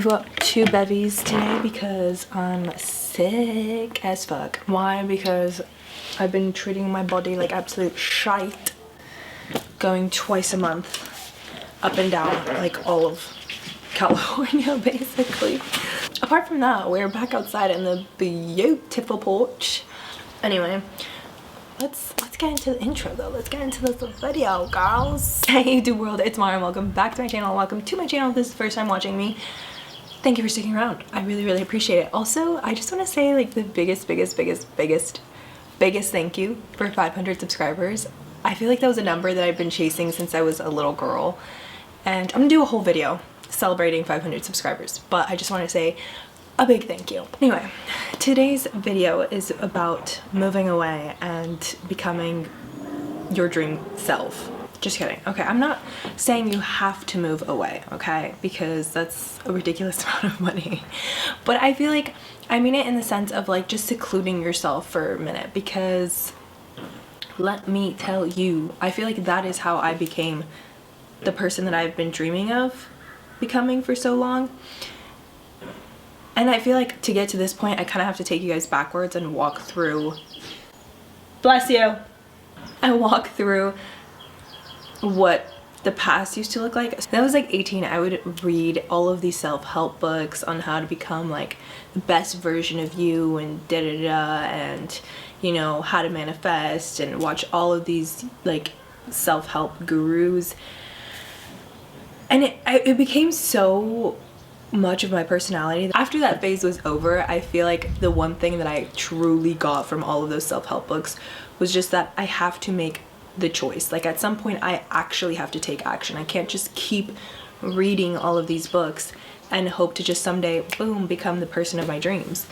I've got 2 bevies today because I'm sick as fuck. Why? Because I've been treating my body like absolute shite, going twice a month up and down like all of California basically. Apart from that, we're back outside in the beautiful porch. Anyway, let's get into the intro though. Let's get into this video, girls. Hey YouTube world, it's Mara and welcome back to my channel. Welcome to my channel if this is the first time watching me. Thank you for sticking around. I really appreciate it. Also, I just want to say like the biggest thank you for 500 subscribers. I feel like that was a number that I've been chasing since I was a little girl, and I'm gonna do a whole video celebrating 500 subscribers, but I just want to say a big thank you. Anyway, today's video is about moving away and becoming your dream self. Just kidding. Okay, I'm not saying you have to move away, okay? Because that's a ridiculous amount of money. But I feel like I mean it in the sense of like just secluding yourself for a minute, because let me tell you, I feel like that is how I became the person that I've been dreaming of becoming for so long. And I feel like to get to this point, I kind of have to take you guys backwards and walk through, bless you, and walk through what the past used to look like. When I was like 18, I would read all of these self-help books on how to become like the best version of you and and you know, how to manifest, and watch all of these like self-help gurus, and it became so much of my personality. After that phase was over, I feel like the one thing that I truly got from all of those self-help books was just that I have to make the choice. Like at some point I actually have to take action. I can't just keep reading all of these books and hope to just someday, boom, become the person of my dreams.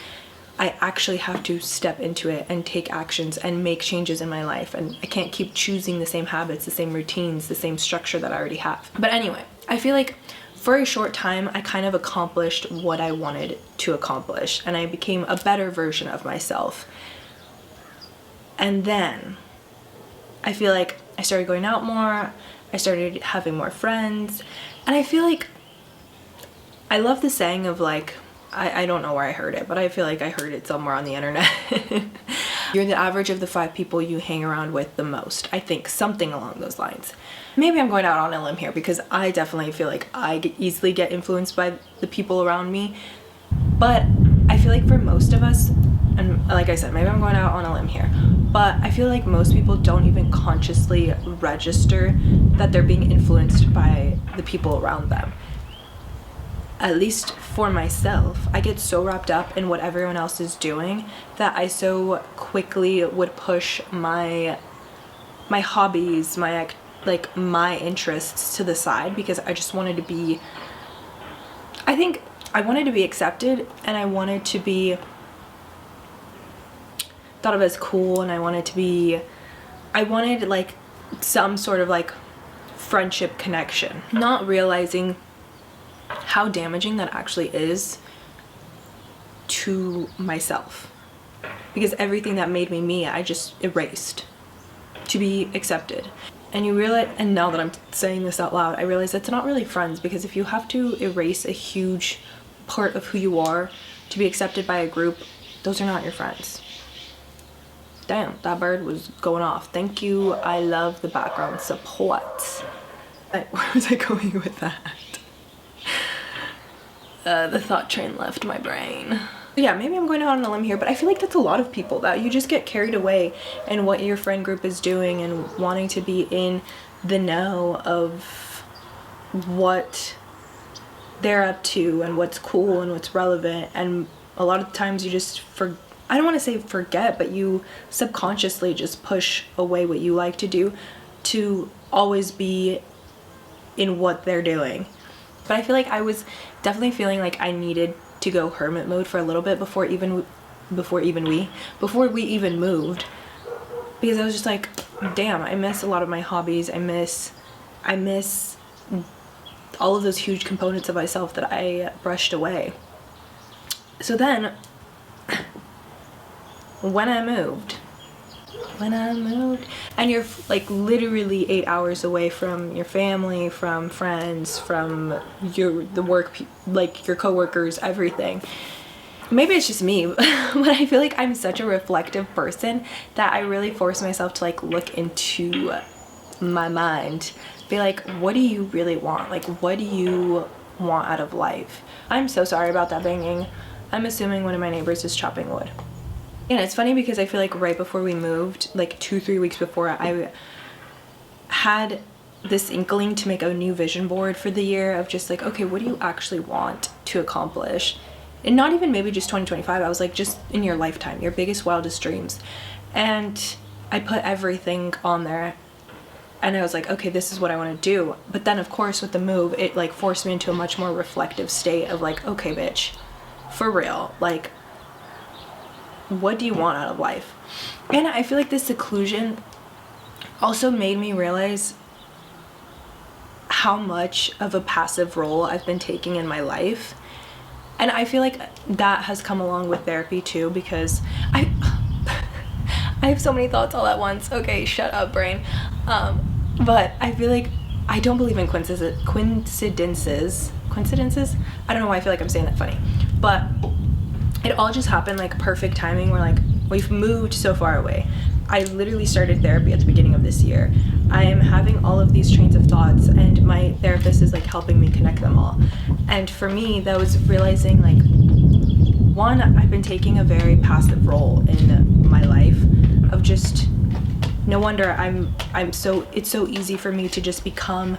I actually have to step into it and take actions and make changes in my life, and I can't keep choosing the same habits, the same routines, the same structure that I already have. But anyway, I feel like for a short time I kind of accomplished what I wanted to accomplish, and I became a better version of myself. And then I feel like I started going out more, I started having more friends, and I feel like I love the saying of like, I don't know where I heard it, but I feel like I heard it somewhere on the internet. You're the average of the 5 people you hang around with the most. I think something along those lines. Maybe I'm going out on a limb here because I definitely feel like I easily get influenced by the people around me, but I feel like for most of us, and like I said, maybe I'm going out on a limb here, but I feel like most people don't even consciously register that they're being influenced by the people around them. At least for myself, I get so wrapped up in what everyone else is doing that I so quickly would push my hobbies, my interests to the side, because I just wanted to be, I think I wanted to be accepted, and I wanted to be thought of as cool, and I wanted like some sort of like friendship connection, not realizing how damaging that actually is to myself, because everything that made me I just erased to be accepted. And you realize, and now that I'm saying this out loud, I realize it's not really friends, because if you have to erase a huge part of who you are to be accepted by a group, those are not your friends. Damn, that bird was going off. Thank you. I love the background support. Where was I going with that? The thought train left my brain. Yeah, maybe I'm going out on a limb here, but I feel like that's a lot of people, that you just get carried away in what your friend group is doing and wanting to be in the know of what they're up to and what's cool and what's relevant. And a lot of times you just I don't want to say forget, but you subconsciously just push away what you like to do to always be in what they're doing. But I feel like I was definitely feeling like I needed to go hermit mode for a little bit before we even moved, because I was just like, damn, I miss a lot of my hobbies. I miss all of those huge components of myself that I brushed away. So then when I moved, when I moved. And you're like literally 8 hours away from your family, from friends, from the work, like your coworkers, everything. Maybe it's just me, but I feel like I'm such a reflective person that I really force myself to like look into my mind, be like, what do you really want? Like, what do you want out of life? I'm so sorry about that banging. I'm assuming one of my neighbors is chopping wood. And it's funny because I feel like right before we moved, like 2-3 weeks before, I had this inkling to make a new vision board for the year of just like, okay, what do you actually want to accomplish? And not even maybe just 2025, I was like, just in your lifetime, your biggest, wildest dreams. And I put everything on there and I was like, okay, this is what I want to do. But then of course with the move, it like forced me into a much more reflective state of like, okay, bitch, for real, like, what do you want out of life? And I feel like this seclusion also made me realize how much of a passive role I've been taking in my life. And I feel like that has come along with therapy too, because I have so many thoughts all at once. Okay, shut up, brain. But I feel like I don't believe in coincidences. I don't know why I feel like I'm saying that funny, but it all just happened like perfect timing. We're like, we've moved so far away. I literally started therapy at the beginning of this year. I am having all of these trains of thoughts and my therapist is like helping me connect them all. And for me, that was realizing like, one, I've been taking a very passive role in my life of just, no wonder it's so easy for me to just become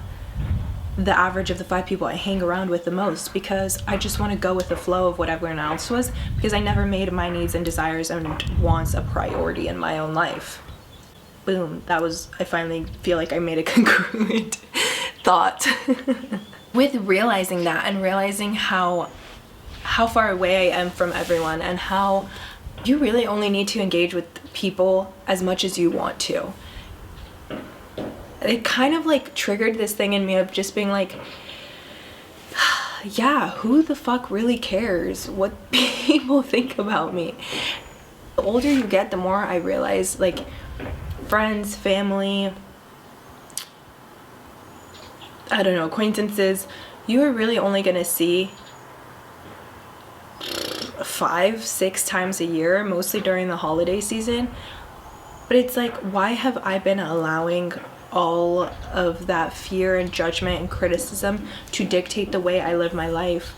the average of the 5 people I hang around with the most, because I just want to go with the flow of what everyone else was, because I never made my needs and desires and wants a priority in my own life. Boom, I finally feel like I made a congruent thought. With realizing that and realizing how far away I am from everyone and how you really only need to engage with people as much as you want to. It kind of like triggered this thing in me of just being like, yeah, who the fuck really cares what people think about me? The older you get, the more I realize like friends, family, I don't know, acquaintances, you are really only gonna see 5-6 times a year, mostly during the holiday season. But it's like, why have I been allowing all of that fear and judgment and criticism to dictate the way I live my life,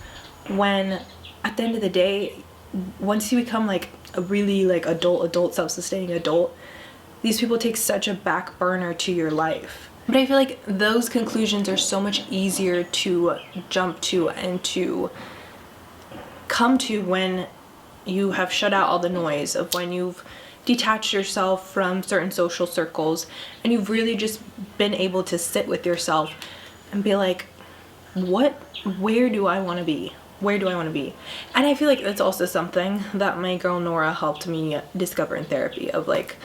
when at the end of the day, once you become like a really like adult self-sustaining adult, these people take such a back burner to your life. But I feel like those conclusions are so much easier to jump to and to come to when you have shut out all the noise of when you've detached yourself from certain social circles and you've really just been able to sit with yourself and be like, where do I want to be? Where do I want to be? And I feel like that's also something that my girl Nora helped me discover in therapy, of like,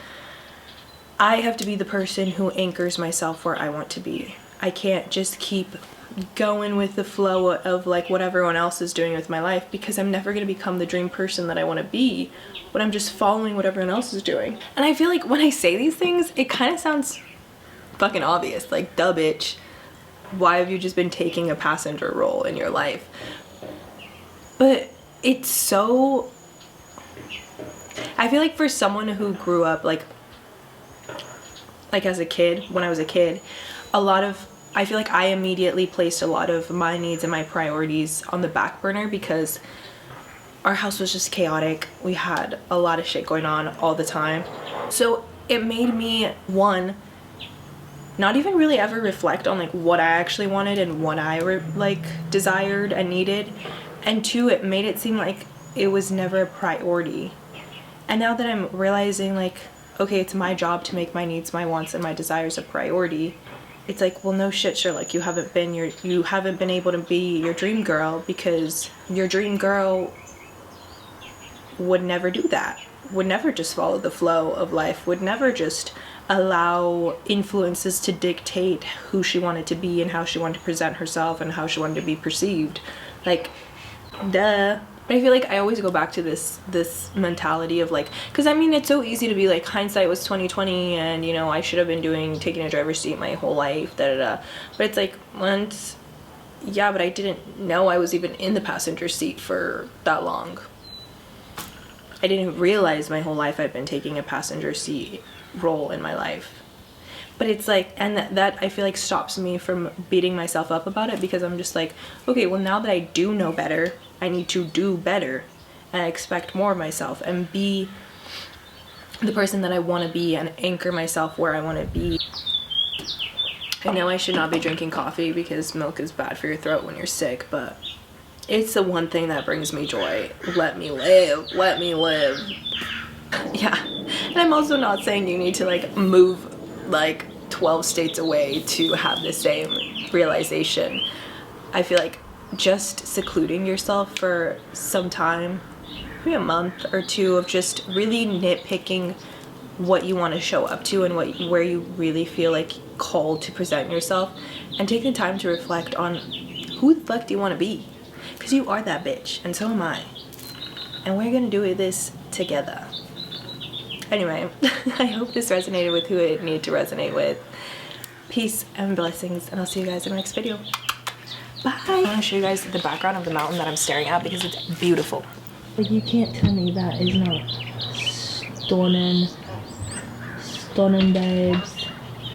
I have to be the person who anchors myself where I want to be. I can't just keep going with the flow of like what everyone else is doing with my life, because I'm never going to become the dream person that I want to be when I'm just following what everyone else is doing. And I feel like when I say these things, it kind of sounds fucking obvious, like, duh bitch, why have you just been taking a passenger role in your life? But it's so, I feel like for someone who grew up like as a kid, when I was a kid, I feel like I immediately placed a lot of my needs and my priorities on the back burner, because our house was just chaotic. We had a lot of shit going on all the time. So it made me, one, not even really ever reflect on like what I actually wanted and what I desired and needed. And two, it made it seem like it was never a priority. And now that I'm realizing like, okay, it's my job to make my needs, my wants, and my desires a priority, it's like, well, no shit, Sherlock, you haven't been able to be your dream girl, because your dream girl would never do that, would never just follow the flow of life, would never just allow influences to dictate who she wanted to be and how she wanted to present herself and how she wanted to be perceived. Like, duh. But I feel like I always go back to this mentality of like, because I mean, it's so easy to be like, hindsight was 2020, and you know, I should have been taking a driver's seat my whole life, da da da. But it's like, once, yeah, but I didn't know I was even in the passenger seat for that long. I didn't realize my whole life I've been taking a passenger seat role in my life. But it's like, and that I feel like stops me from beating myself up about it, because I'm just like, okay, well, now that I do know better, I need to do better and expect more of myself and be the person that I want to be and anchor myself where I want to be. I know I should not be drinking coffee because milk is bad for your throat when you're sick, but it's the one thing that brings me joy. Let me live. Let me live. Yeah. And I'm also not saying you need to like move like 12 states away to have the same realization. I feel like just secluding yourself for some time, maybe a month or two, of just really nitpicking what you want to show up to and where you really feel like called to present yourself, and take the time to reflect on who the fuck do you want to be, because you are that bitch and so am I, and we're gonna do this together. Anyway, I hope this resonated with who it needed to resonate with. Peace and blessings, and I'll see you guys in the next video. Bye. I want to show you guys the background of the mountain that I'm staring at because it's beautiful. Like, you can't tell me that is not stunning, babes.